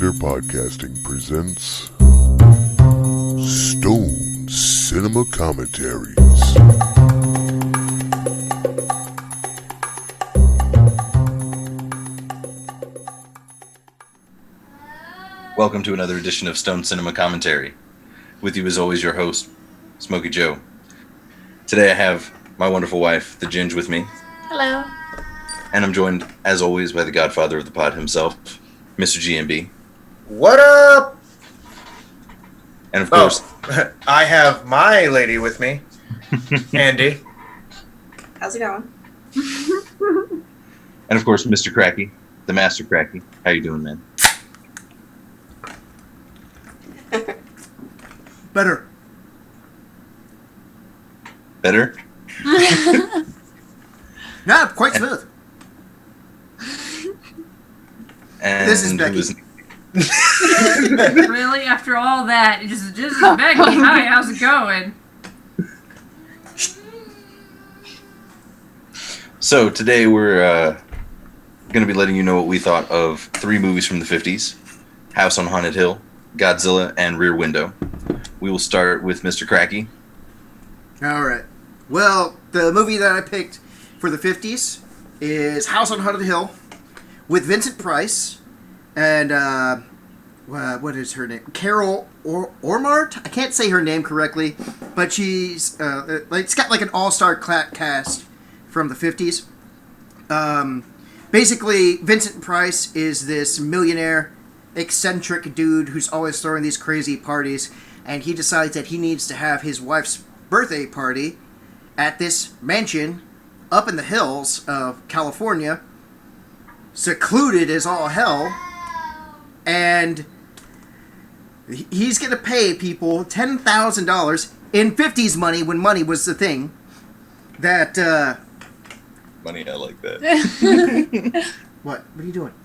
Slander Podcasting presents Stone Cinema Commentaries. Welcome to another edition of Stone Cinema Commentary. With you as always, your host, Smokey Joe. Today I have my wonderful wife, the Ginge, with me. Hello. And I'm joined, as always, by the godfather of the pod himself, Mr. GMB. What up? And of course... I have my lady with me, Andy. How's it going? And of course, Mr. Cracky, the Master Cracky. How you doing, man? Better. Better? Yeah, quite smooth. And This is Becky. Really? After all that, this is Becky. Hi, how's it going? So today we're going to be letting you know what we thought of three movies from the 50s. House on Haunted Hill, Godzilla, and Rear Window. We will start with Mr. Cracky. Alright. Well, the movie that I picked for the 50s is House on Haunted Hill with Vincent Price and, what is her name? Carol Ormart? I can't say her name correctly, but she's, it's got like an all-star cast from the 50s. Basically, Vincent Price is this millionaire, eccentric dude who's always throwing these crazy parties, and he decides that he needs to have his wife's birthday party at this mansion up in the hills of California, secluded as all hell, and he's going to pay people $10,000 in 50s money, when money was the thing, that, Money, I like that. What are you doing?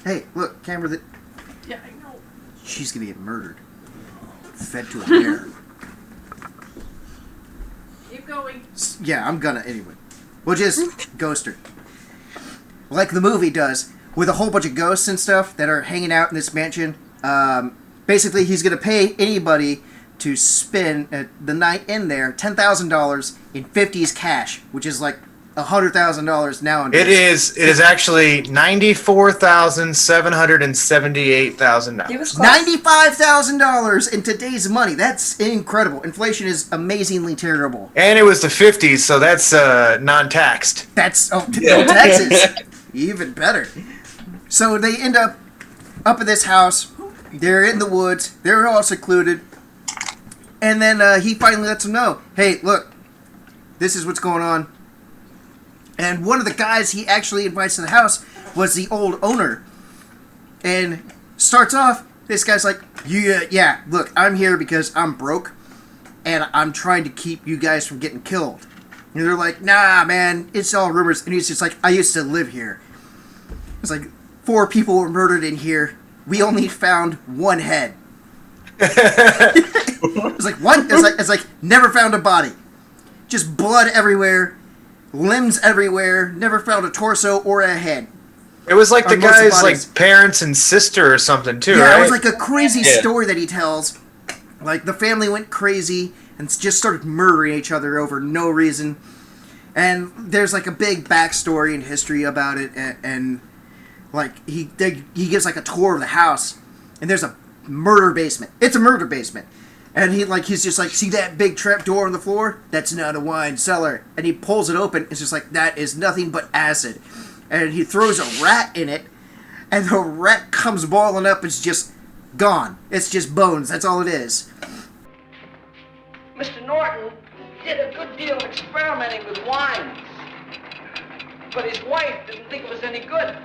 Hey, look, camera that... Yeah, I know. She's going to get murdered. Fed to a bear. Keep going. Yeah, I'm gonna anyway. We'll just ghost her. Like the movie does, with a whole bunch of ghosts and stuff that are hanging out in this mansion. Basically, he's gonna pay anybody to spend the night in there $10,000 in 50s cash, which is like $100,000 nowadays. It is actually $94,778,000. $95,000 in today's money. That's incredible. Inflation is amazingly terrible. And it was the 50s, so that's non-taxed. That's no taxes. Even better. So they end up in this house. They're in the woods. They're all secluded. And then he finally lets them know, hey, look, this is what's going on. And one of the guys he actually invites to the house was the old owner. And starts off, this guy's like, yeah, look, I'm here because I'm broke. And I'm trying to keep you guys from getting killed. And they're like, nah, man, it's all rumors. And he's just like, I used to live here. It's like, 4 people were murdered in here. We only found 1 head. It's like, what? It's like, never found a body. Just blood everywhere. Limbs everywhere, never found a torso or a head. It was like the guy's like parents and sister or something too, yeah, right? It was like a crazy story that he tells. Like the family went crazy and just started murdering each other over no reason. And there's like a big backstory and history about it. And like he gives like a tour of the house, and there's a murder basement. It's a murder basement. And he's just like, see that big trap door on the floor? That's not a wine cellar. And he pulls it open. It's just like, that is nothing but acid. And he throws a rat in it. And the rat comes balling up. It's just gone. It's just bones. That's all it is. Mr. Norton did a good deal of experimenting with wines. But his wife didn't think it was any good.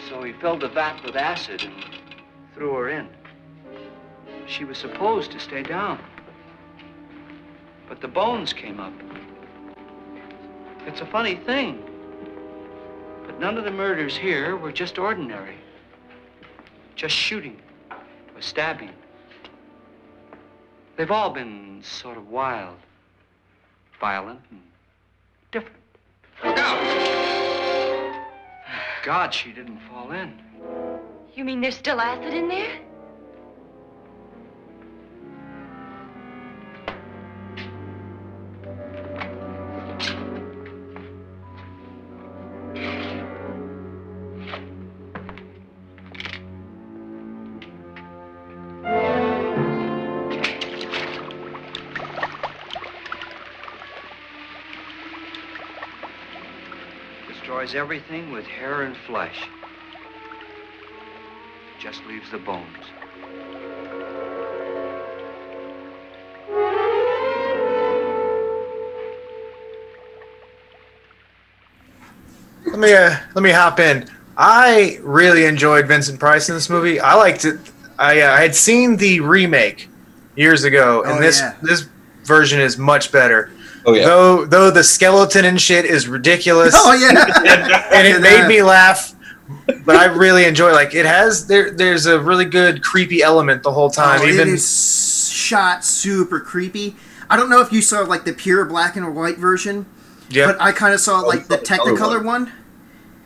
So he filled the vat with acid and threw her in. She was supposed to stay down. But the bones came up. It's a funny thing. But none of the murders here were just ordinary. Just shooting or stabbing. They've all been sort of wild, violent, and different. Look out! God she didn't fall in. You mean there's still acid in there? Destroys everything with hair and flesh. Just leaves the bones. Let me hop in. I really enjoyed Vincent Price in this movie. I liked it. I had seen the remake years ago, and this version is much better. Oh yeah. Though the skeleton and shit is ridiculous. Oh yeah. and it made me laugh. But I really enjoy it has there's a really good creepy element the whole time. It is shot super creepy. I don't know if you saw the pure black and white version. Yeah. But I kind of saw the Technicolor one.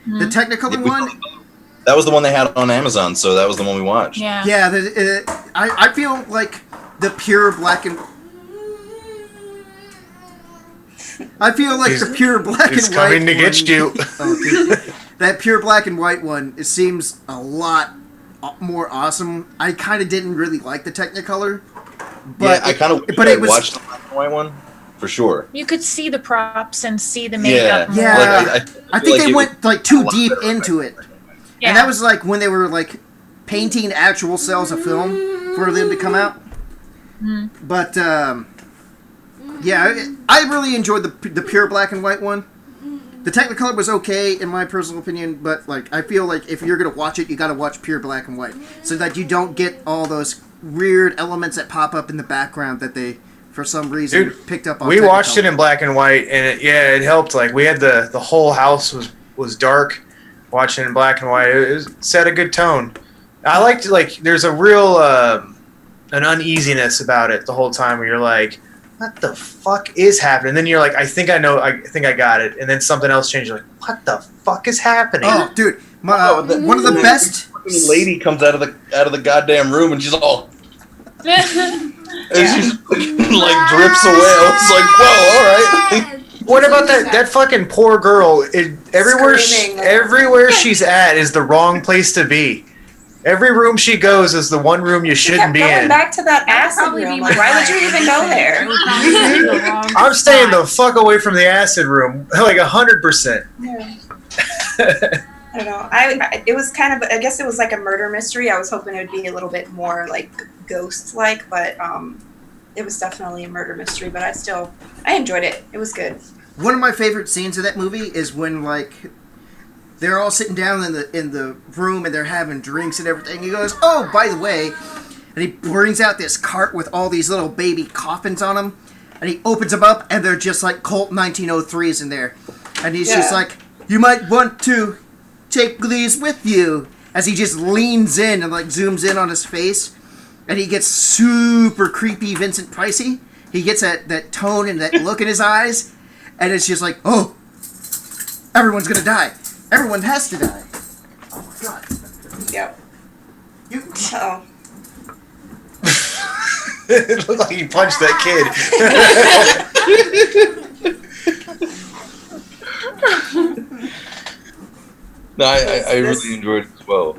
The Technicolor one. That was the one they had on Amazon, so that was the one we watched. Yeah. Yeah. I feel like the pure black and. I feel like the pure black and white. He's coming to get you. That pure black and white one, it seems a lot more awesome. I kind of didn't really like the Technicolor, but I kind of. But it was watched the black and white one for sure. You could see the props and see the makeup. Yeah. I think they went too deep into it, and that was when they were painting actual cells of film for them to come out. But yeah, I really enjoyed the pure black and white one. The Technicolor was okay in my personal opinion, but I feel like if you're gonna watch it, you gotta watch pure black and white, so that you don't get all those weird elements that pop up in the background that they, for some reason, picked up on. We watched it in black and white, and it helped. We had the whole house was dark. Watching it in black and white, it set a good tone. I liked there's a real an uneasiness about it the whole time, where you're like, what the fuck is happening? And then you're like, I think I know, I think I got it. And then something else changes. You're like, what the fuck is happening? Oh, dude, one of the best. Lady comes out of the goddamn room and she's all. And she's drips away. I was like, whoa, all right. What about that fucking poor girl? Everywhere she's at is the wrong place to be. Every room she goes is the one room you shouldn't be in. Back to that acid room. Why would you even go there? I'm staying the fuck away from the acid room, 100%. Yeah. I don't know. It was kind of. I guess it was a murder mystery. I was hoping it would be a little bit more ghost-like, but it was definitely a murder mystery. But I enjoyed it. It was good. One of my favorite scenes of that movie is when they're all sitting down in the room and they're having drinks and everything. He goes, "Oh, by the way," and he brings out this cart with all these little baby coffins on them, and he opens them up and they're just Colt 1903s in there, and he's just like, "You might want to take these with you," as he just leans in and zooms in on his face, and he gets super creepy Vincent Pricey. He gets that tone and that look in his eyes, and it's just like, oh, everyone's gonna die. Everyone has to die. Oh my god. Yep. Oh. It looked like he punched that kid. No, I really enjoyed it as well.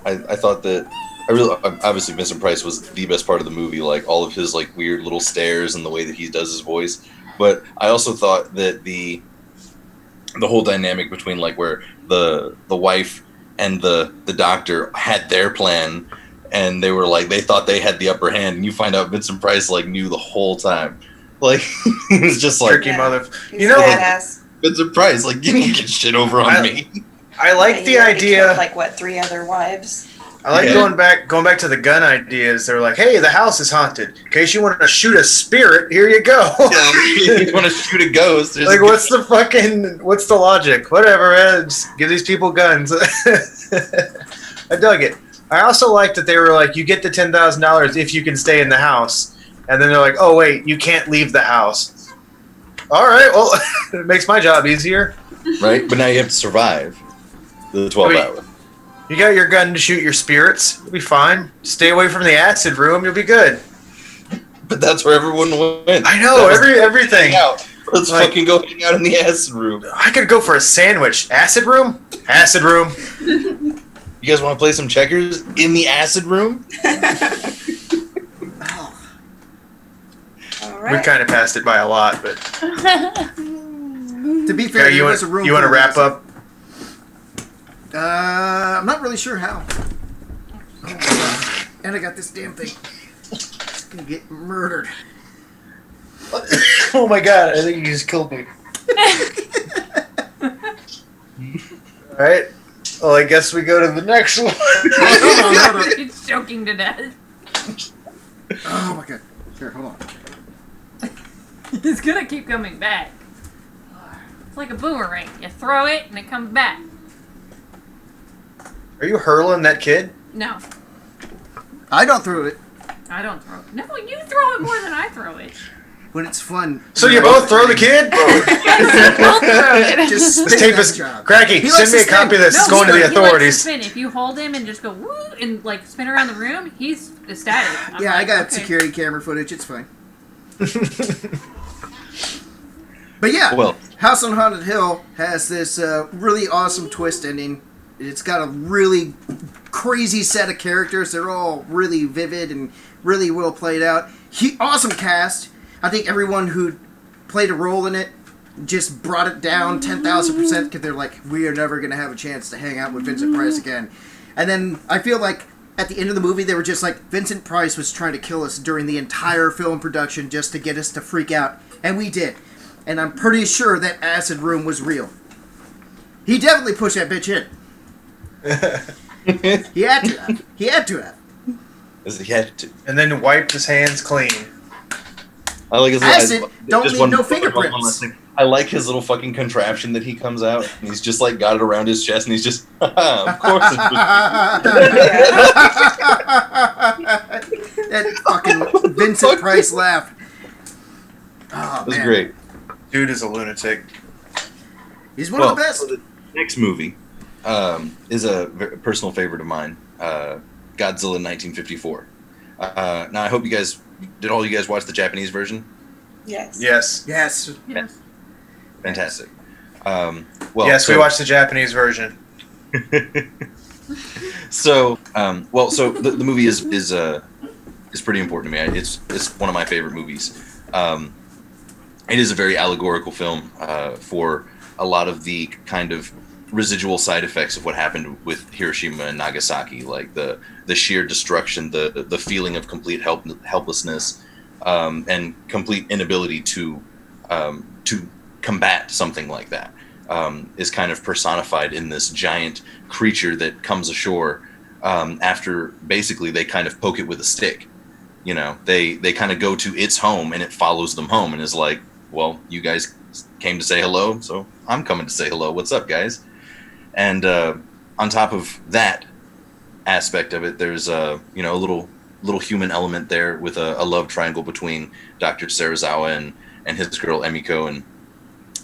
I thought that obviously Vincent Price was the best part of the movie, all of his weird little stares and the way that he does his voice. But I also thought that the whole dynamic between where the wife and the doctor had their plan, and they were they thought they had the upper hand, and you find out Vincent Price knew the whole time. He was just tricky mother. You know, badass. Vincent Price, you didn't get shit over on me. I like the idea. Killed, 3 other wives. I like going back to the gun ideas. They're like, hey, the house is haunted. In case you want to shoot a spirit, here you go. You want to shoot a ghost. What's the logic? Whatever, just give these people guns. I dug it. I also like that they were you get the $10,000 if you can stay in the house. And then they're like, oh, wait, you can't leave the house. All right, well, it makes my job easier. Right, but now you have to survive. the 12 Wait. hours. You got your gun to shoot your spirits. You'll be fine. Stay away from the acid room. You'll be good. But that's where everyone went. I know, everything. Let's Like- fucking go hang out in the acid room. I could go for a sandwich. Acid room? Acid room. You guys want to play some checkers in the acid room? All We right. kind of passed it by a lot, but To be fair, okay, there was a room. you want to full of wrap acid. up? I'm not really sure how. Oh my God. And I got this damn thing. It's gonna get murdered. Oh my god, I think you just killed me. Alright. Well, I guess we go to the next one. Hold on. He's choking to death. Oh my God. Here, hold on. He's gonna keep coming back. It's like a boomerang. You throw it and it comes back. Are you hurling that kid? No, I don't throw it I don't throw it. No, you throw it more than I throw it. when it's fun. So you both throw the kid? Both throw it. Just This spin tape that is job. cracky. He Send likes me a to spin. copy of this. It's No, going to he the likes to authorities. spin. If you hold him and just go woo and like spin around the room, he's ecstatic. I'm Yeah, I like, got okay. security camera footage. It's fine. But yeah, Well, House on Haunted Hill has this really awesome twist ending. It's got a really crazy set of characters. They're all really vivid and really well played out. Awesome cast. I think everyone who played a role in it just brought it down 10,000% because they're like, we are never going to have a chance to hang out with Vincent Price again. And then I feel like at the end of the movie, they were just like, Vincent Price was trying to kill us during the entire film production just to get us to freak out. And we did. And I'm pretty sure that acid room was real. He definitely pushed that bitch in. He had to have. He had to have. he had to. And then wiped his hands clean. I like his Acid don't just leave one- no one fingerprints. last thing. I like his little fucking contraption that he comes out and he's just like got it around his chest and he's just, of course it's just That fucking Vincent Price laugh. Oh, It was man. great. Dude is a lunatic. He's one of the best. So the next movie is a personal favorite of mine, Godzilla 1954. Now, I hope you guys, did all you guys watch the Japanese version? Yes. Yes. Yes. Yes. Fantastic. Yes, we watched the Japanese version. So the movie is pretty important to me. It's one of my favorite movies. It is a very allegorical film for a lot of the kind of residual side effects of what happened with Hiroshima and Nagasaki, like the sheer destruction, the feeling of complete helplessness, and complete inability to combat something like that. Is kind of personified in this giant creature that comes ashore after basically they kind of poke it with a stick. You know, they kind of go to its home and it follows them home and is like, well, you guys came to say hello, so I'm coming to say hello. What's up, guys? And on top of that aspect of it, there's a little human element there with a love triangle between Dr. Serizawa and his girl Emiko and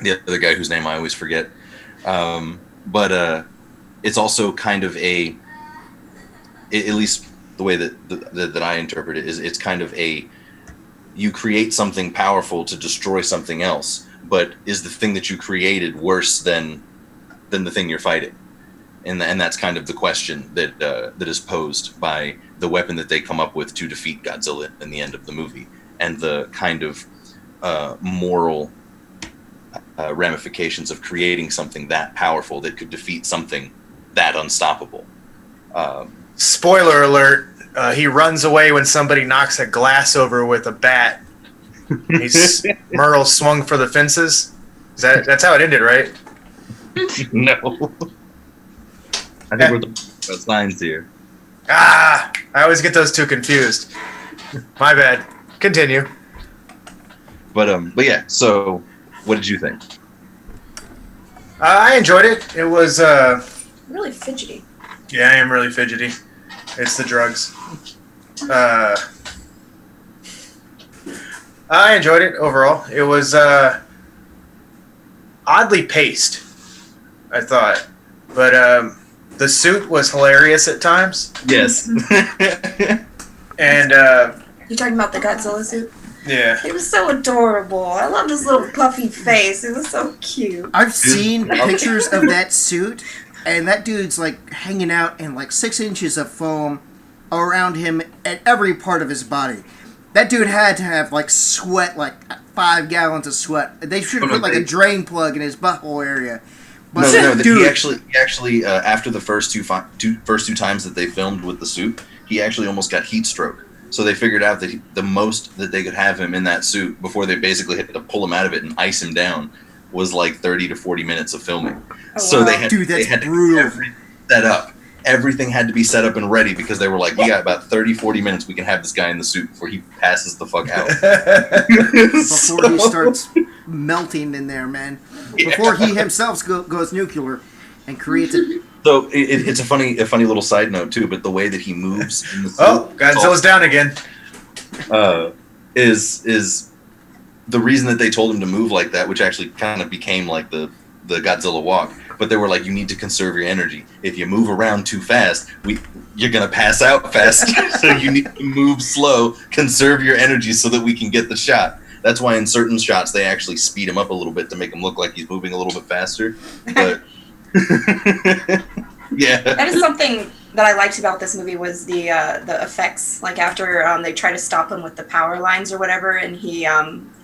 the other guy whose name I always forget. But it's also kind of at least the way that I interpret it is it's kind of you create something powerful to destroy something else, but is the thing that you created worse than the thing you're fighting? And that's kind of the question that is posed by the weapon that they come up with to defeat Godzilla in the end of the movie, and the kind of moral ramifications of creating something that powerful that could defeat something that unstoppable. Spoiler alert, he runs away when somebody knocks a glass over with a bat. Merle swung for the fences. That's how it ended, right? No. I think we're talking about signs here. I always get those two confused. My bad. Continue. But yeah, so what did you think? I enjoyed it. It was, Really fidgety. yeah, I am really fidgety. It's the drugs. I enjoyed it overall. It was oddly paced, I thought. but the suit was hilarious at times. Yes. And You talking about the Godzilla suit? yeah, It was so adorable. I love his little puffy face. It was so cute. I've seen pictures of that suit, and that dude's like hanging out in like 6 inches of foam around him at every part of his body. That dude had to have like sweat, like 5 gallons of sweat. They should have put like a drain plug in his butthole area. But No, dude, he actually after the first two times that they filmed with the suit, he actually almost got heat stroke. So they figured out that the most that they could have him in that suit before they basically had to pull him out of it and ice him down was like 30 to 40 minutes of filming. Oh, so wow. they had, Dude, that's they had brutal. to everything set up. Everything had to be set up and ready because they were like, we got about 30, 40 minutes. We can have this guy in the suit before he passes the fuck out. before he starts melting in there, man. Before he himself goes nuclear and creates a... So it's a funny little side note too, but the way that he moves in the suit oh, Godzilla's down again. is the reason that they told him to move like that, which actually kind of became like the Godzilla walk. But they were like, you need to conserve your energy. If you move around too fast, you're gonna pass out fast. So you need to move slow, conserve your energy so that we can get the shot. That's why in certain shots they actually speed him up a little bit to make him look like he's moving a little bit faster. But yeah, That is something that I liked about this movie was the effects. Like after they try to stop him with the power lines or whatever, and he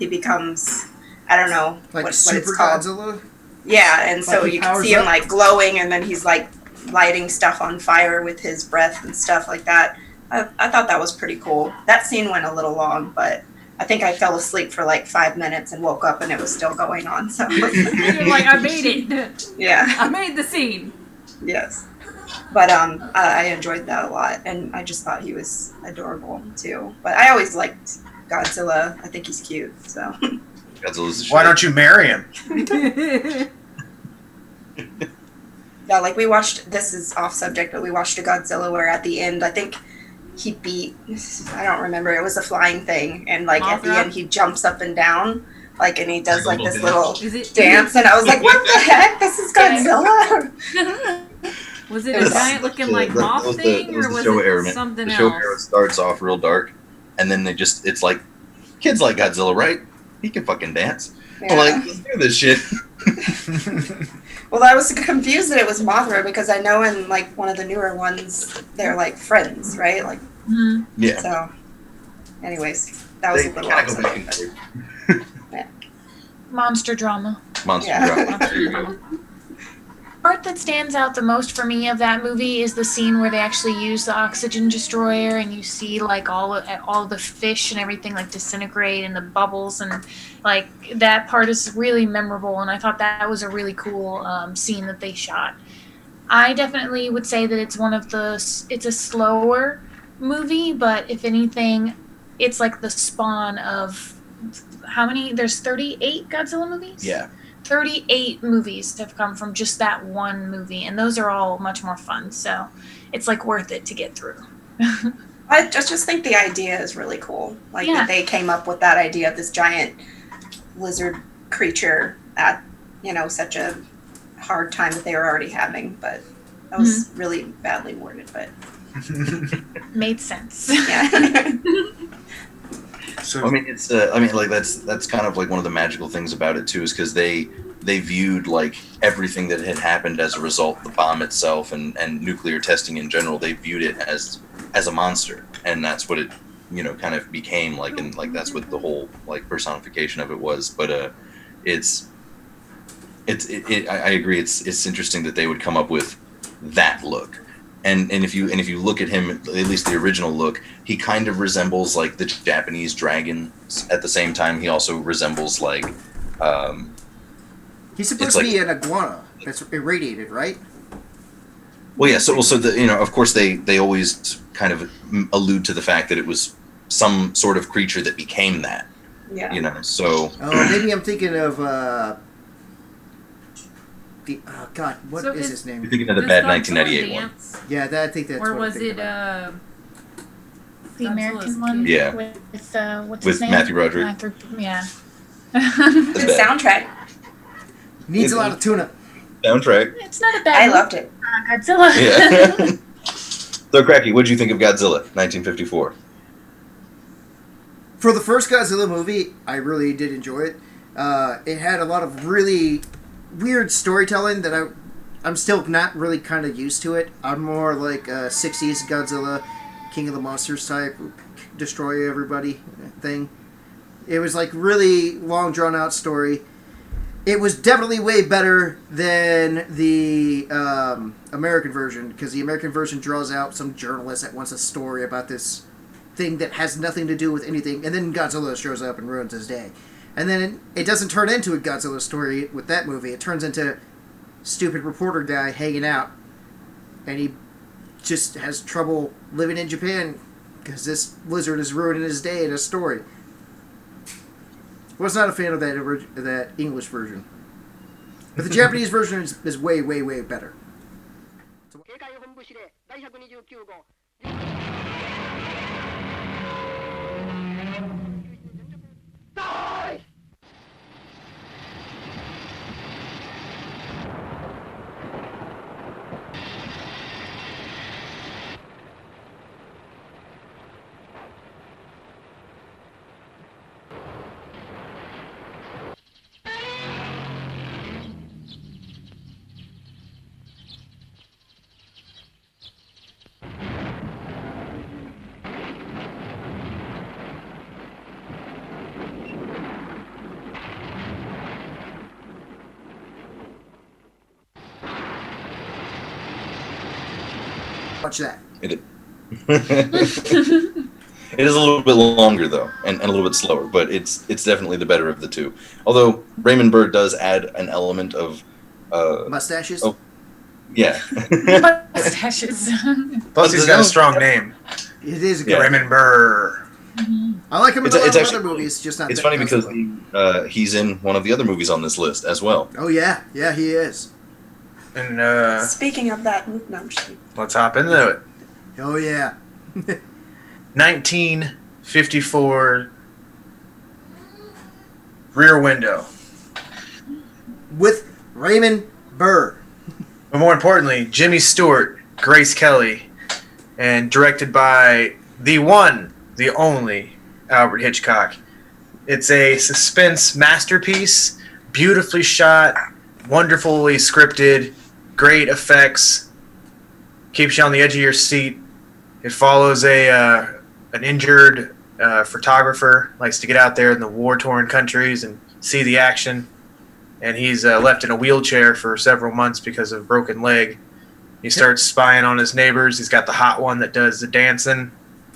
becomes, I don't know Like what Super it's called. Godzilla? Yeah, and so Like he you can powers see him up? like glowing, and then he's like lighting stuff on fire with his breath and stuff like that. I thought that was pretty cool. That scene went a little long, but I think I fell asleep for like 5 minutes and woke up and it was still going on. So You're like, I made it. yeah, I made the scene. yes. But I enjoyed that a lot, and I just thought he was adorable too. But I always liked Godzilla. I think he's cute. So Godzilla's Why don't you marry him? yeah, like we watched. This is off subject, but we watched a Godzilla where at the end, I think he beat. I don't remember. It was a flying thing, and like at the Mothra? end, he jumps up and down, like, and he does like this little Is it dance, and I was like, "What the heck? This is Godzilla!" Was it a giant looking like moth thing, or was show it era, something the else? show era starts off real dark, and then it's like, kids like Godzilla, right? He can fucking dance. Yeah. Like, let's do this shit. Well, I was confused that it was Mothra because I know in like one of the newer ones they're like friends, right? Like, Mhm. Yeah. so. Anyways, that was They a little kind off of go back subject, and but- forth. Monster drama. Monster Yeah. drop. There you go. Part that stands out the most for me of that movie is the scene where they actually use the oxygen destroyer, and you see like all the fish and everything like disintegrate and the bubbles, and like that part is really memorable. And I thought that was a really cool scene that they shot. I definitely would say that it's a slower movie, but if anything, it's like the spawn of how many? There's 38 Godzilla movies. Yeah. 38 movies have come from just that one movie, and those are all much more fun, so it's like worth it to get through. I just think the idea is really cool. Like Yeah. that they came up with that idea of this giant lizard creature at, such a hard time that they were already having. But that was really badly worded, but Made sense. yeah. So I mean, that's kind of like one of the magical things about it too, is because they viewed like everything that had happened as a result, the bomb itself and nuclear testing in general. They viewed it as a monster, and that's what it kind of became like, and like that's what the whole like personification of it was. But I agree. It's interesting that they would come up with that look. And if you look at him, at least the original look, he kind of resembles like the Japanese dragons. At the same time, he also resembles like. He's supposed to be an iguana that's irradiated, right? Well, yeah. So of course they always kind of allude to the fact that it was some sort of creature that became that. Yeah. So. Oh, maybe I'm thinking of God, what So is is- his name? You're thinking of the Does bad Godzilla 1998 one. dance? Yeah, I think that's. Or what was I'm thinking it about. The Godzilla's American one? Yeah. With what's With his name? Matthew Broderick. Yeah. The soundtrack. Needs a lot of tuna. soundtrack. It's not a bad I movie. loved it. Godzilla. Yeah. So, Cracky, what did you think of Godzilla, 1954? For the first Godzilla movie, I really did enjoy it. It had a lot of really weird storytelling that I'm still not really kind of used to it. I'm more like a 60s Godzilla, King of the Monsters type, destroy everybody thing. It was like really long drawn out story. It was definitely way better than the American version, because the American version draws out some journalist that wants a story about this thing that has nothing to do with anything, and then Godzilla shows up and ruins his day. And then it doesn't turn into a Godzilla story with that movie. It turns into stupid reporter guy hanging out, and he just has trouble living in Japan because this lizard is ruining his day in a story. Was not a fan of that English version, but the Japanese version is way, way, way better. Watch that. It is a little bit longer though, and a little bit slower, but it's definitely the better of the two. Although Raymond Burr does add an element of Mustaches. Oh, yeah. Mustaches. Plus, he's got a strong name. It is a good. Yeah. Raymond Burr. I like him in It's a lot of actually- other movies. Just not. It's that funny because Godzilla. he's in one of the other movies on this list as well. Oh yeah, he is. And Speaking of that, no, I'm just kidding. let's hop into it. Oh yeah. 1954 Rear Window. With Raymond Burr. But more importantly, Jimmy Stewart, Grace Kelly, and directed by the one, the only Alfred Hitchcock. It's a suspense masterpiece, beautifully shot, wonderfully scripted, great effects, keeps you on the edge of your seat. It follows an injured photographer, likes to get out there in the war-torn countries and see the action. And he's left in a wheelchair for several months because of a broken leg. He starts spying on his neighbors. He's got the hot one that does the dancing.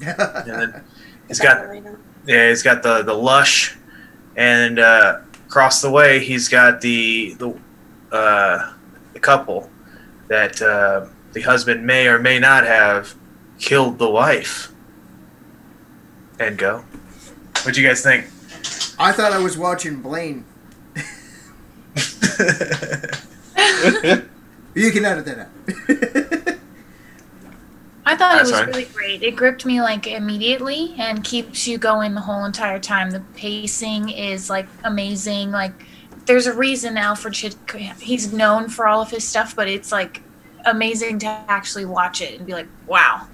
And then he's got the lush, and across the way he's got the couple that the husband may or may not have killed the wife. And go. What'd you guys think? I thought I was watching Blaine. You can edit that out. I thought That's it was fine. really great. It gripped me like immediately and keeps you going the whole entire time. The pacing is like amazing. Like there's a reason Alfred he's known for all of his stuff, but it's like amazing to actually watch it and be like, wow,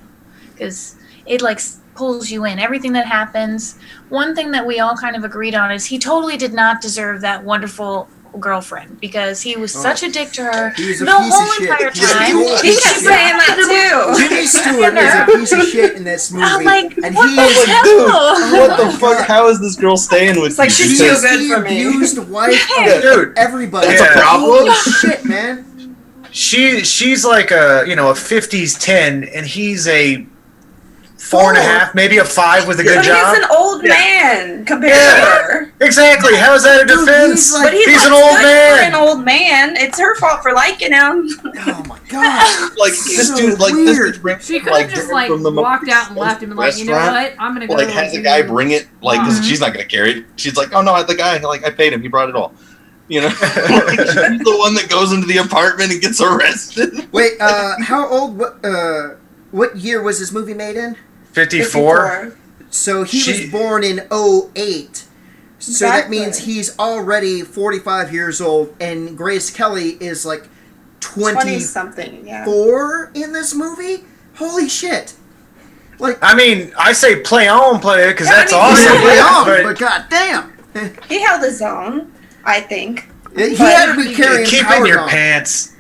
because it like pulls you in. Everything that happens. One thing that we all kind of agreed on is he totally did not deserve that wonderful girlfriend because he was such a dick to her He was a the piece whole of shit. entire He was a time. total He piece kept of shit. saying that too. Jimmy Stewart is a piece of shit in this movie. I'm like, and what he the is hell? What the fuck? How is this girl staying with It's like you? she's Because- too good for me. He abused the wife Yeah. of Dude, everybody. that's a problem? Holy shit, man. She's like a 50s 10, and he's a 4.5, maybe a 5 with a good But job. he's an old man compared Yeah. to her. Exactly. How is that a Dude, defense? he's like- But he's an like old good man. For an old man. It's her fault for liking him. Oh my god. Like this So dude, like weird. this dude, She could have just like from the walked out and left and been like, you know what? I'm gonna go. Like has a guy bring it, like because Mhm. she's not gonna carry it. She's like, oh no, the guy, like I paid him, he brought it all. You know, like, she's the one that goes into the apartment and gets arrested. Wait, how old? What year was this movie made in? 54. So he She- was born in 08. So that Exactly. means he's already 45 years old, and Grace Kelly is like 20 something. Yeah. in this movie. Holy shit! Like, I mean, I say play on, player, because Yeah, that's I mean, awesome. play on, but but goddamn, He held his own, I think. he had to be carrying keep power in your on. pants.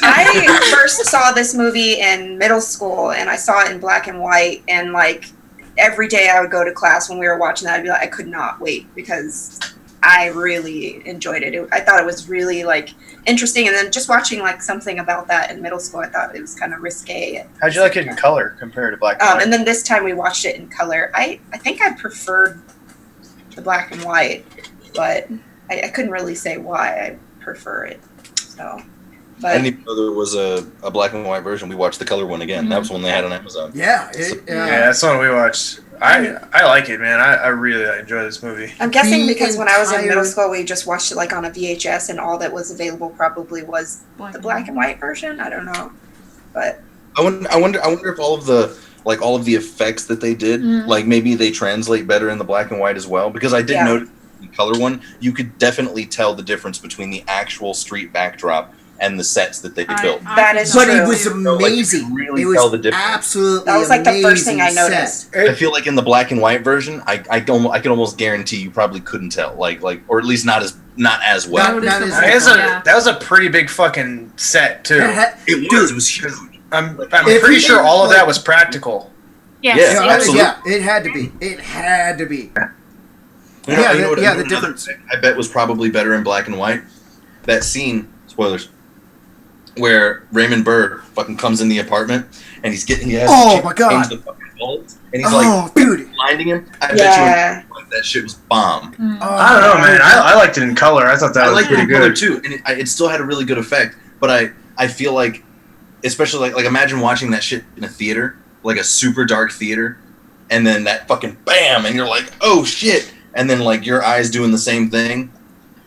I first saw this movie in middle school, and I saw it in black and white, and like every day I would go to class when we were watching that, I'd be like, I could not wait because I really enjoyed it. I thought it was really like interesting, and then just watching like something about that in middle school, I thought it was kind of risque. How'd you like it in color compared to black and white? And then this time we watched it in color. I think I preferred the black and white, but I couldn't really say why I prefer it. So, I but didn't even know there was a black and white version. We watched the color one again. That was one they had on Amazon. Yeah, Yeah, that's the one we watched. I like it, man. I really enjoy this movie. I'm guessing The because when I was in entire- middle school, we just watched it like on a VHS, and all that was available probably was the black and white version. I don't know, but I wonder if all of the effects that they did, like maybe they translate better in the black and white as well. Because I did notice in the color one, you could definitely tell the difference between the actual street backdrop and the sets that they built. That is But true. it was amazing. really it was tell the difference. absolutely That was like the first thing I amazing noticed. set. I feel like in the black and white version, I can almost guarantee you probably couldn't tell, like, or at least not as well. That was a pretty big fucking set too. It was huge. I'm If pretty we sure didn't, all of that like- was practical. Yes. Yeah, absolutely. Yeah, it had to be. It had to be. You know what the another difference. thing I bet was probably better in black and white. That scene, spoilers, where Raymond Burr fucking comes in the apartment and he has Oh, to my God. change the fucking bulbs, and he's Oh, like dude. blinding him. I bet Yeah. you like, that shit was bomb. I don't know, man. I liked it in color. I thought that I was liked it pretty in color good. too, and it still had a really good effect. But I feel like, especially like imagine watching that shit in a theater, like a super dark theater, and then that fucking bam, and you're like, oh shit, and then like your eyes doing the same thing.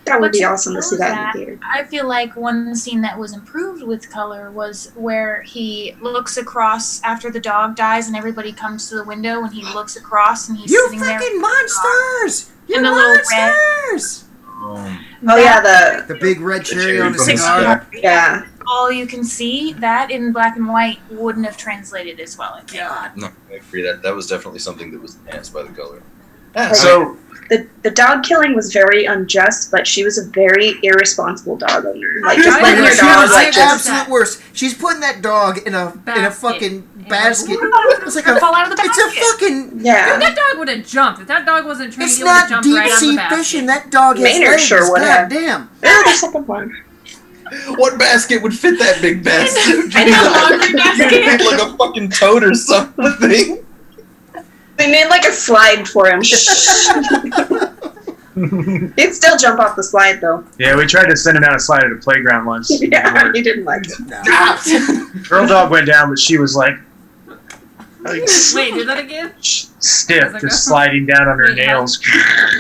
that would But be you awesome to see know that in the theater. I feel like one scene that was improved with color was where he looks across after the dog dies and everybody comes to the window and he looks across and he's You sitting there. fucking monsters! You And the little red- monsters! Oh yeah, The big red cherry cherry on the from the cigar. yeah. All you can see, that in black and white wouldn't have translated as well. I think. God. No, I agree that was definitely something that was enhanced by the color. Yeah, So The dog killing was very unjust, but she was a very irresponsible dog owner. Like just I letting agree. your She dog was like the just absolute worst. She's putting that dog in a Basket. fucking And basket. like, It's like Fall out of the it's a basket. fucking. Yeah. That dog would have jumped. If that dog wasn't trained, It's he would have not jumped deep right out of the sea basket. fishing. That dog has Maynard legs. sure would have. Goddamn. Oh, the second one. What basket would fit that big basket? I know. Like a fucking toad or something. They made like a slide for him. He'd still jump off the slide though. yeah, we tried to send him down a slide at a playground once. Yeah, he didn't like it. Girl dog went down, but she was like Wait, do that again? stiff, just sliding down on her Wait, nails.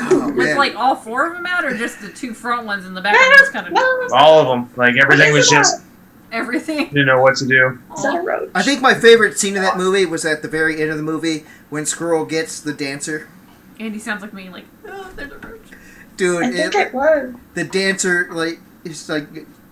Oh, With man. like all four of them out, or just the two front ones in the back? Just kind of All of them. Like everything was just everything. didn't know what to do. Is that a road? I think my favorite scene of that movie was at the very end of the movie when Squirrel gets the dancer. Andy sounds like me, like, oh, there's a roach. Dude, I think it was. the dancer, like, it's like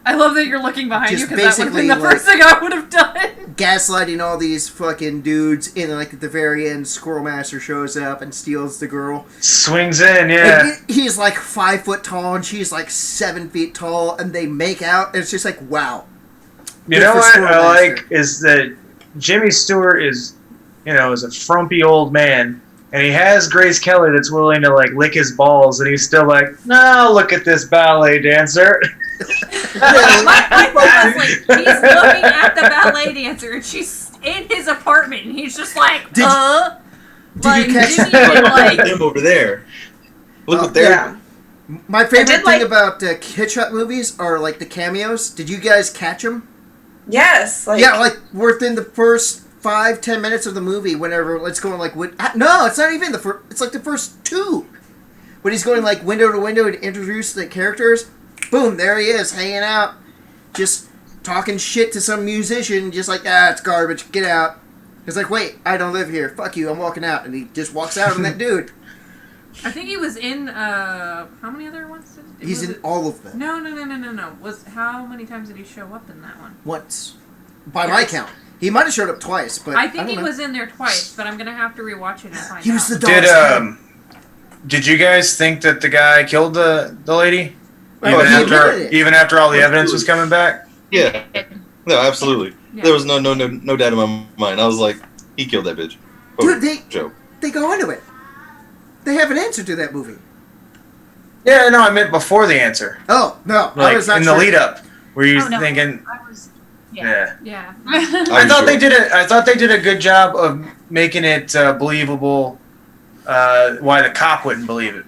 I love that you're looking behind you Just because that would have been the basically, first thing I would have done. gaslighting all these fucking dudes, and like at the very end, Squirrel Master shows up and steals the girl. Swings in, yeah. And he's like 5 foot tall, and she's like 7 feet tall, and they make out. And it's just like, wow. You Good know for what Squirrel I Master. like is that Jimmy Stewart is a frumpy old man, and he has Grace Kelly that's willing to like lick his balls, and he's still like, no, look at this ballet dancer. My thing was, like, he's looking at the ballet dancer, and she's in his apartment, and he's just like, Did like, you catch Jimmy, Like like, them over there. Look Oh, what they're. Yeah. My favorite did thing like- about Hitchcock movies are like the cameos. Did you guys catch them? Yes. Like, Yeah, like within the first 5-10 minutes of the movie, whenever it's going like no, it's not even the first. It's like the first two. When he's going like window to window to introduce the characters, boom, there he is hanging out, just talking shit to some musician, just like it's garbage, get out. He's like, wait, I don't live here. Fuck you, I'm walking out, and he just walks out on that dude. I think he was in, how many other ones? He's in all of them. No. How many times did he show up in that one? Once. By my count. He might have showed up twice, but I think don't he know. was in there twice, but I'm going to have to rewatch it and find out. He was the dog's head. Did you guys think that the guy killed the lady? Well, even after all the evidence was coming back? Yeah. No, absolutely. Yeah. There was no doubt in my mind. I was like, he killed that bitch. Dude, Joe. they go into it. They have an answer to that movie. Yeah, no, I meant before the answer. Oh, no. Like, I was not in sure. the lead up. Were you no. thinking... Yeah. I thought they did a good job of making it believable why the cop wouldn't believe it.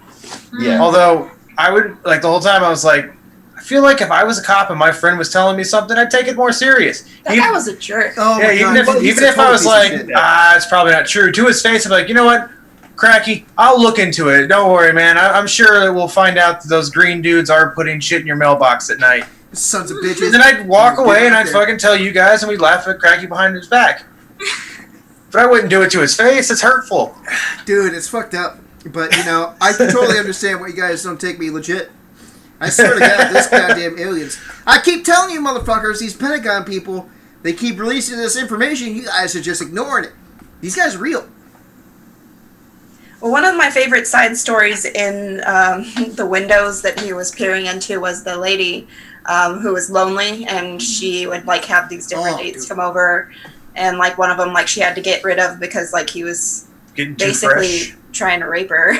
Yeah. Although I would like the whole time I was like, I feel like if I was a cop and my friend was telling me something, I'd take it more serious. That guy was a jerk. Oh, Yeah, my God. even if I was like, it's probably not true. To his face, I'm like, you know what, Cracky, I'll look into it. Don't worry, man. I'm sure we'll find out that those green dudes are putting shit in your mailbox at night. Sons of bitches. And then I'd walk away and I'd fucking tell you guys, and we'd laugh at Cracky behind his back. But I wouldn't do it to his face. It's hurtful. Dude, it's fucked up. But, you know, I totally understand why you guys don't take me legit. I swear to God, this goddamn aliens. I keep telling you, motherfuckers, these Pentagon people, they keep releasing this information. You guys are just ignoring it. These guys are real. Well, one of my favorite side stories in the windows that he was peering into was the lady who was lonely, and she would like have these different dates come over, and like one of them, like she had to get rid of because like he was basically trying to rape her,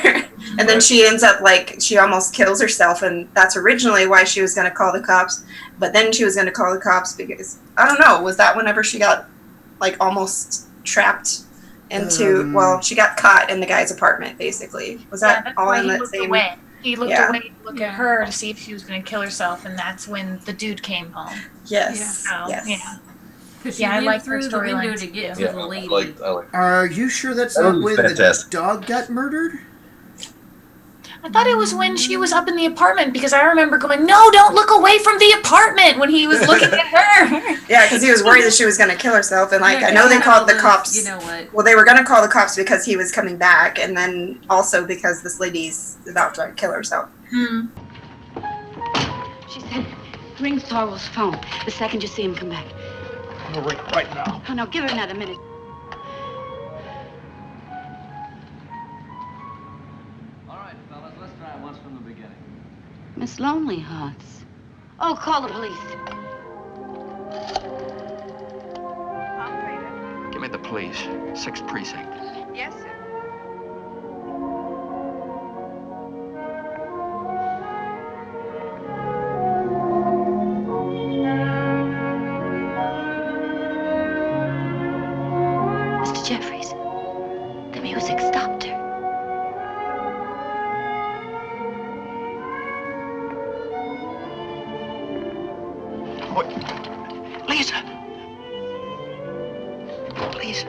and then she ends up like she almost kills herself, and that's originally why she was going to call the cops, but then she was going to call the cops because I don't know, was that whenever she got like almost trapped into she got caught in the guy's apartment basically. Was that all in that same away. He looked away to look at her to see if she was going to kill herself, and that's when the dude came home. Yes. So, yes. Yeah, I like her through the window storyline to get too. to the lady. I like Are you sure that's That not was when fantastic. the dog got murdered? I thought it was when she was up in the apartment because I remember going, "No, don't look away from the apartment" when he was looking at her. Yeah, because he was worried that she was going to kill herself, and like I know they called the cops. You know what? Well, they were going to call the cops because he was coming back, and then also because this lady's about to kill herself. She said, ring Sorrell's phone the second you see him come back. I'm gonna ring right now. Oh, no, give her another minute. All right, fellas, let's try it once from the beginning. Miss Lonely Hearts. Oh, call the police. Give me the police. 6th precinct. Yes, sir. Mr. Jeffries, the music stopped her. What? Lisa! Lisa.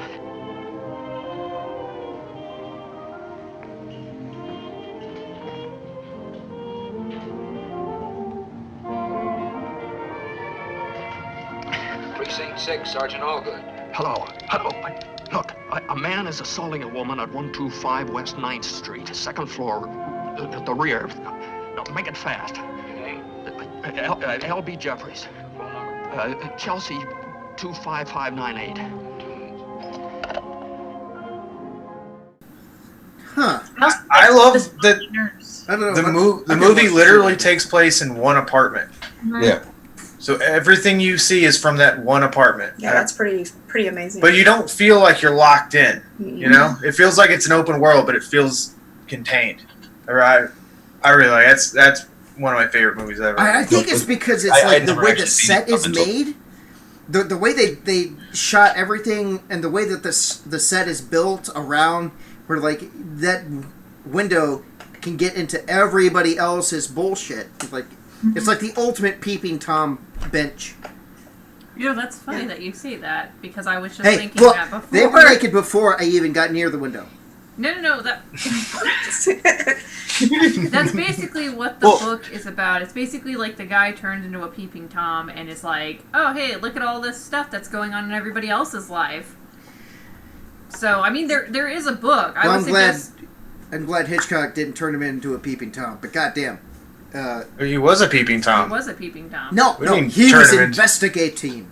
Precinct 6, Sergeant Allgood. Hello. Look, a man is assaulting a woman at 125 West 9th Street, 2nd floor, at the rear. No, make it fast. Name? L.B. Jeffries. Phone number? Chelsea 25598. Huh. I love that I don't know. the movie literally takes place in one apartment. Yeah. So everything you see is from that one apartment. Yeah, that's pretty amazing. But you don't feel like you're locked in. Mhm. You know, it feels like it's an open world, but it feels contained. I really like that's one of my favorite movies ever. I think it's because it's I like the never way actually the seen set it is up until- made, the way they shot everything, and the way that the set is built around where like that window can get into everybody else's bullshit. Like it's like the ultimate peeping Tom bench. You know, that's funny that you say that because I was just Hey, thinking look, that before. they were naked before I even got near the window. No, that... That's basically what the book is about. It's basically like the guy turns into a peeping Tom and is like, oh, hey, look at all this stuff that's going on in everybody else's life. So, I mean, there is a book. Well, I'm glad I'm glad Hitchcock didn't turn him into a peeping Tom. But goddamn, He was a peeping He Tom. was a peeping Tom. no, What do you mean he turn was him into- investigating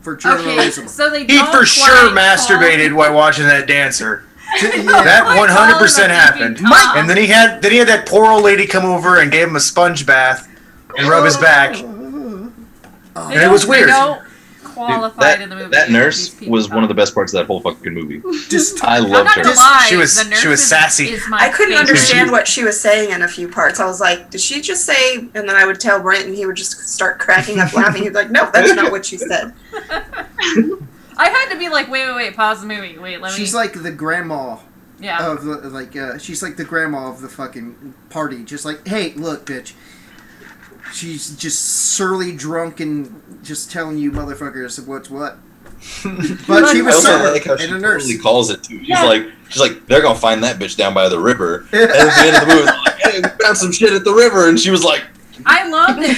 for Okay, journalism. so they He don't for sure quite masturbated while watching that dancer. Yeah. That quite 100% call him a happened. peeping Tom. And then he had that poor old lady come over and gave him a sponge bath and rub his back. They And it was don't- weird. They don't qualify it in the movie. That as nurse these peeping was one of the Toms. best parts of that whole fucking movie. Just I I'm loved not her. gonna lie. She was- the nurse she was is- sassy. is my I couldn't favorite. understand what she was saying in a few parts. I was like, did she just say? And then I would tell Brent, and he would just start cracking up laughing. He'd be like, no, that's not what she said. I had to be like, wait, pause the movie. Wait, let me. she's like the grandma yeah. of the she's like the grandma of the fucking party. Just like, hey, look, bitch. She's just surly drunk and just telling you motherfuckers what's what. But she I was also sober like how she and a nurse. totally calls it too. She's like, they're gonna find that bitch down by the river. And at the end of the movie, it's like, hey, we found some shit at the river, and she was like, I love that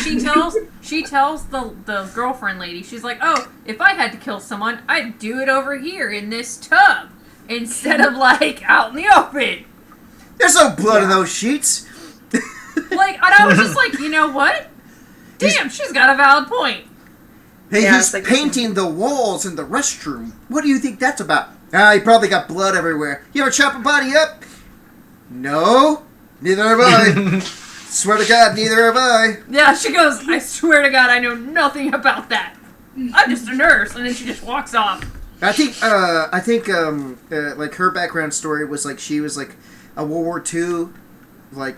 she tells the girlfriend lady, she's like, oh, if I had to kill someone, I'd do it over here in this tub instead of like out in the open. There's no blood in those sheets. Like, and I was just like, you know what? Damn, she's got a valid point. Hey, Yeah, he's it's like- painting the walls in the restroom. What do you think that's about? He probably got blood everywhere. You ever chop a body up? No. Neither have I. Swear to God, neither have I. Yeah, she goes, I swear to God, I know nothing about that. I'm just a nurse, and then she just walks off. I think like her background story was like she was like a World War II like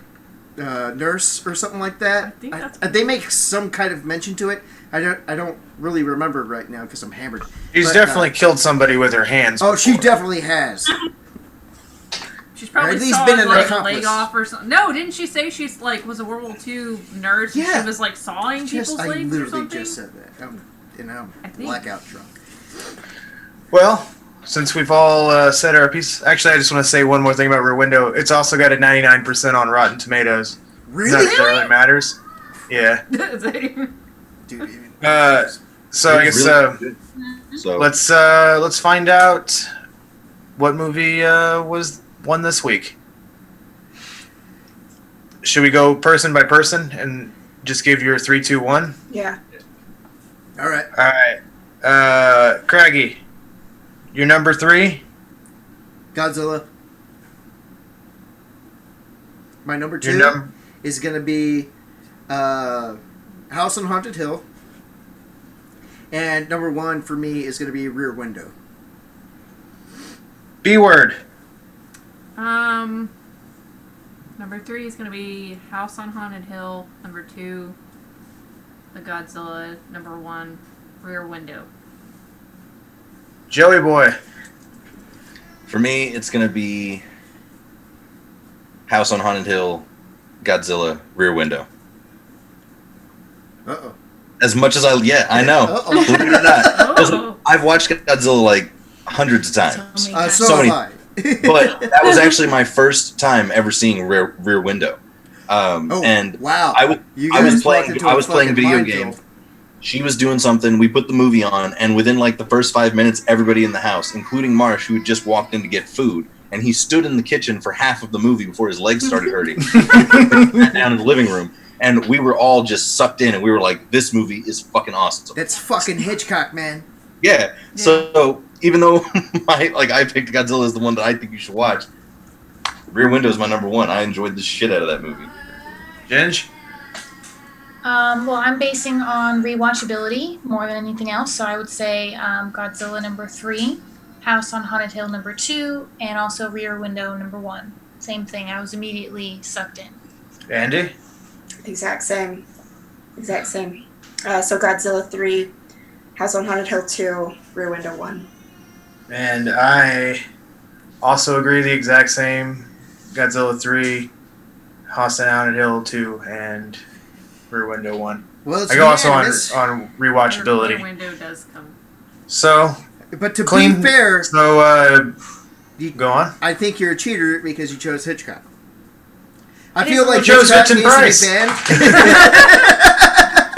nurse or something like that. I think that's- They make some kind of mention to it. I don't really remember right now because I'm hammered. She's But, definitely killed somebody with her hands. Oh, she before. definitely has. She's probably Or at least sawed been an like a accomplice. leg off or something. No, didn't she say she's like was a World War II nurse? And Yeah. she was like sawing people's I legs or literally something. just said that. I'm I think. blackout drunk. Well, since we've all said our piece, actually, I just want to say one more thing about Rear Window. It's also got a 99% on Rotten Tomatoes. Really? Not that really matters. Yeah. Dude, So I guess really good. So let's find out what movie was won this week. Should we go person by person and just give your 3, 2, 1? Yeah. all right. All right. Craggy, your number 3. Godzilla. My number 2 Your is going to be House on Haunted Hill. And number 1 for me is going to be Rear Window. B word. Number 3 is gonna be House on Haunted Hill. Number 2, the Godzilla. Number 1, Rear Window. Joey boy. for me, it's gonna be House on Haunted Hill, Godzilla, Rear Window. Uh-oh. As much as I know. Uh-oh. Believe it or not. Oh. Listen, I've watched Godzilla like hundreds of times. So many. have I. But that was actually my first time ever seeing Rear Window. And wow. I was walked into a playing fucking video minefield. game. She was doing something. We put the movie on, and within like the first 5 minutes, everybody in the house, including Marsh, who had just walked in to get food, and he stood in the kitchen for half of the movie before his legs started hurting, sat down in the living room, and we were all just sucked in, and we were like, "This movie is fucking awesome." That's fucking Hitchcock, man. Yeah. So even though I picked Godzilla as the one that I think you should watch, Rear Window is my number 1. I enjoyed the shit out of that movie. Ginge? Well, I'm basing on rewatchability more than anything else, so I would say Godzilla number 3, House on Haunted Hill number 2, and also Rear Window number 1. Same thing. I was immediately sucked in. Andy? Exact same. So Godzilla 3, House on Haunted Hill 2, Rear Window 1. And I also agree the exact same. Godzilla 3, House on Haunted Hill 2, and Rear Window 1. Well, it's I go also unanimous. on rewatchability. Rear Window does come. So, But to clean. be fair, So, go on. I think you're a cheater because you chose Hitchcock. I It feel is like You chose Hitchcock Vincent needs to be Price. banned.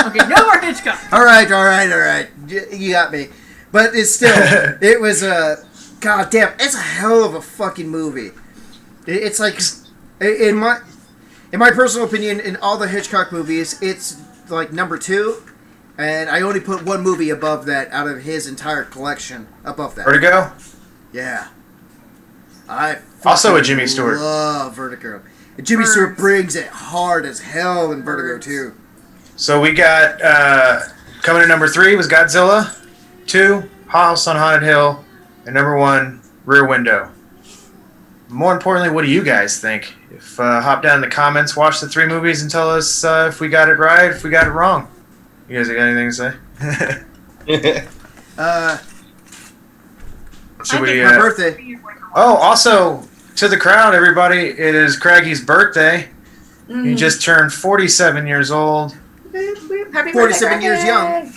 Okay, no more Hitchcock. All right. You got me. But it's still, it was a, god damn, it's a hell of a fucking movie. It's like In my personal opinion, in all the Hitchcock movies, it's like number 2, and I only put one movie above that out of his entire collection. Above that, Vertigo. Yeah, I Also fucking a Jimmy Stewart. love Vertigo. And Jimmy Stewart brings it hard as hell in Vertigo too. So we got coming in number 3 was Godzilla, 2 House on Haunted Hill, and number 1 Rear Window. More importantly, what do you guys think? If hop down in the comments, watch the 3 movies, and tell us if we got it right, if we got it wrong. You guys got anything to say? Should we? My birthday. Oh, also to the crowd, everybody! It is Craiggie's birthday. He just turned 47 years old. Happy 47 years young.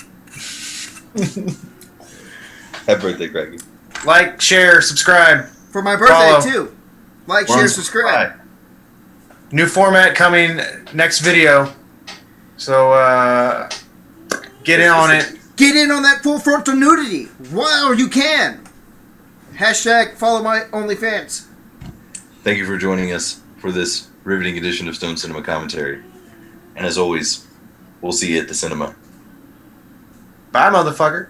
Happy birthday, Craigie. Like, share, subscribe. For my birthday follow. too. Like, share, subscribe. New format coming next video. So get in on it. Get in on that full frontal nudity while you can. Hashtag follow my OnlyFans. Thank you for joining us for this riveting edition of Stone Cinema Commentary. And as always, we'll see you at the cinema. Bye, motherfucker.